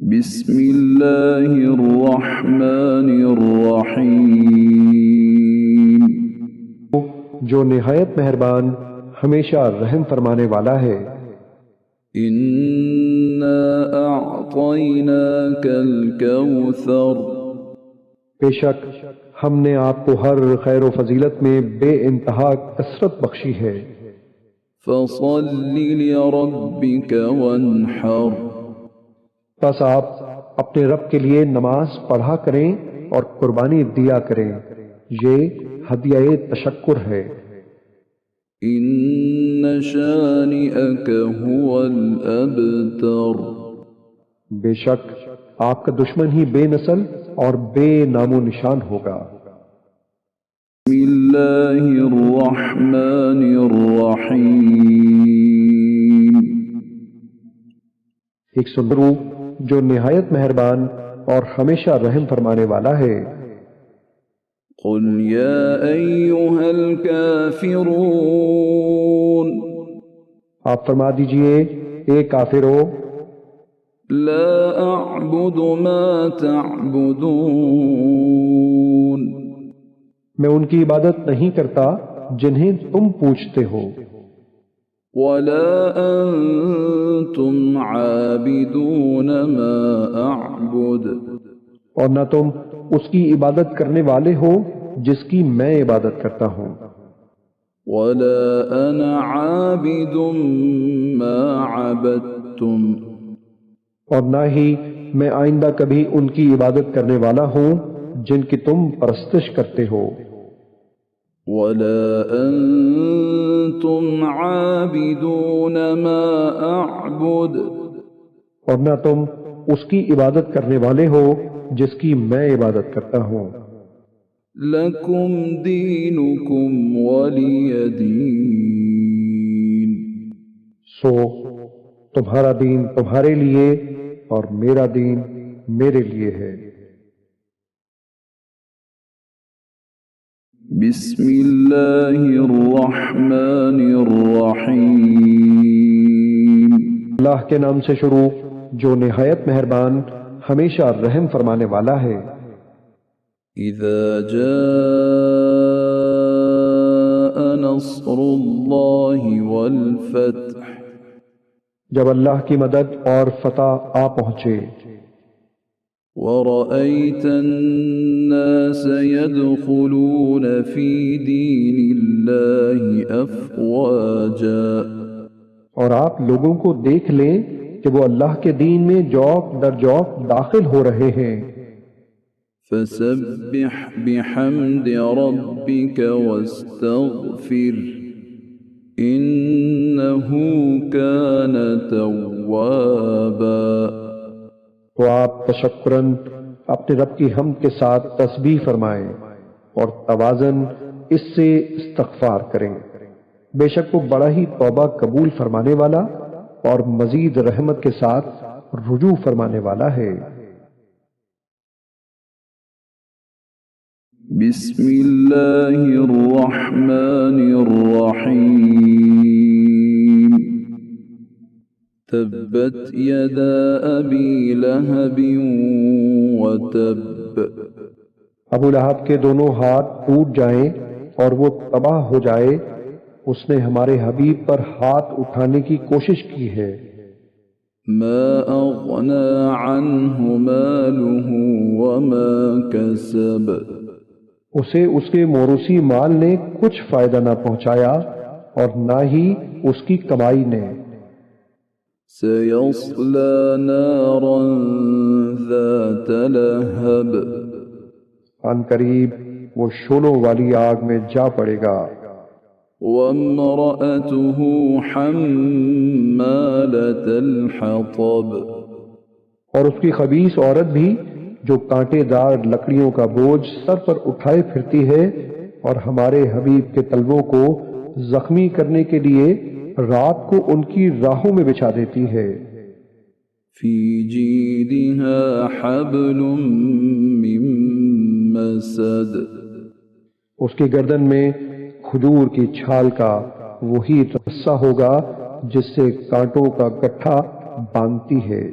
بسم اللہ الرحمن الرحیم، جو نہایت مہربان ہمیشہ رحم فرمانے والا ہے۔ انا اعطیناک الکوثر، بے شک ہم نے آپ کو ہر خیر و فضیلت میں بے انتہا کثرت بخشی ہے۔ فصل لربک وانحر، بس آپ اپنے رب کے لیے نماز پڑھا کریں اور قربانی دیا کریں، یہ ہدیہ تشکر ہے۔ ان شانئک هو الابتر، بے شک آپ کا دشمن ہی بے نسل اور بے نام و نشان ہوگا۔ بسم اللہ الرحمن الرحیم، ایک سنرو جو نہایت مہربان اور ہمیشہ رحم فرمانے والا ہے۔ قل یا ایہا الکافرون، آپ فرما دیجئے اے کافرو، لا اعبد ما تعبدون، میں ان کی عبادت نہیں کرتا جنہیں تم پوچھتے ہو، ولا انتم عابدون ما اعبد، اور نہ تم اس کی عبادت کرنے والے ہو جس کی میں عبادت کرتا ہوں، ولا انا عابد ما عبدتم، اور نہ ہی میں آئندہ کبھی ان کی عبادت کرنے والا ہوں جن کی تم پرستش کرتے ہو، ولا انتم عابدون ما اعبد، اور نہ تم اس کی عبادت کرنے والے ہو جس کی میں عبادت کرتا ہوں۔ لکم دینکم ولی دین، سو تمہارا دین تمہارے لیے اور میرا دین میرے لیے ہے۔ بسم اللہ الرحمن الرحیم، اللہ کے نام سے شروع جو نہایت مہربان ہمیشہ رحم فرمانے والا ہے۔ اذا جاء نصر اللہ والفتح، جب اللہ کی مدد اور فتح آ پہنچے، ورأيت الناس يدخلون في دين الله أفواجا، اور آپ لوگوں کو دیکھ لیں کہ وہ اللہ کے دین میں جوق در جوق داخل ہو رہے ہیں، فسبح بحمد ربك واستغفر إنه كان توابا، تو آپ تشکراً اپنے رب کی حمد کے ساتھ تسبیح فرمائیں اور توازن اس سے استغفار کریں، بے شک وہ بڑا ہی توبہ قبول فرمانے والا اور مزید رحمت کے ساتھ رجوع فرمانے والا ہے۔ بسم اللہ الرحمن الرحیم، تبت یدا ابی لہب وتب، ابو لہب کے دونوں ہاتھ ٹوٹ جائیں اور وہ تباہ ہو جائے، اس نے ہمارے حبیب پر ہاتھ اٹھانے کی کوشش کی ہے۔ ما اغنى عنہ مالہ وما کسب، اسے اس کے موروثی مال نے کچھ فائدہ نہ پہنچایا اور نہ ہی اس کی کمائی نے۔ سیصلی نارا ذات لہب، عن قریب وہ شولوں والی آگ میں جا پڑے گا۔ وامرأته حمالة الحطب، اور اس کی خبیث عورت بھی جو کانٹے دار لکڑیوں کا بوجھ سر پر اٹھائے پھرتی ہے اور ہمارے حبیب کے طلبوں کو زخمی کرنے کے لیے رات کو ان کی راہوں میں بچھا دیتی ہے۔ فی جیدها حبل من مسد، اس کی گردن میں کھجور کی چھال کا وہی رسہ ہوگا جس سے کانٹوں کا گٹھا باندھتی ہے۔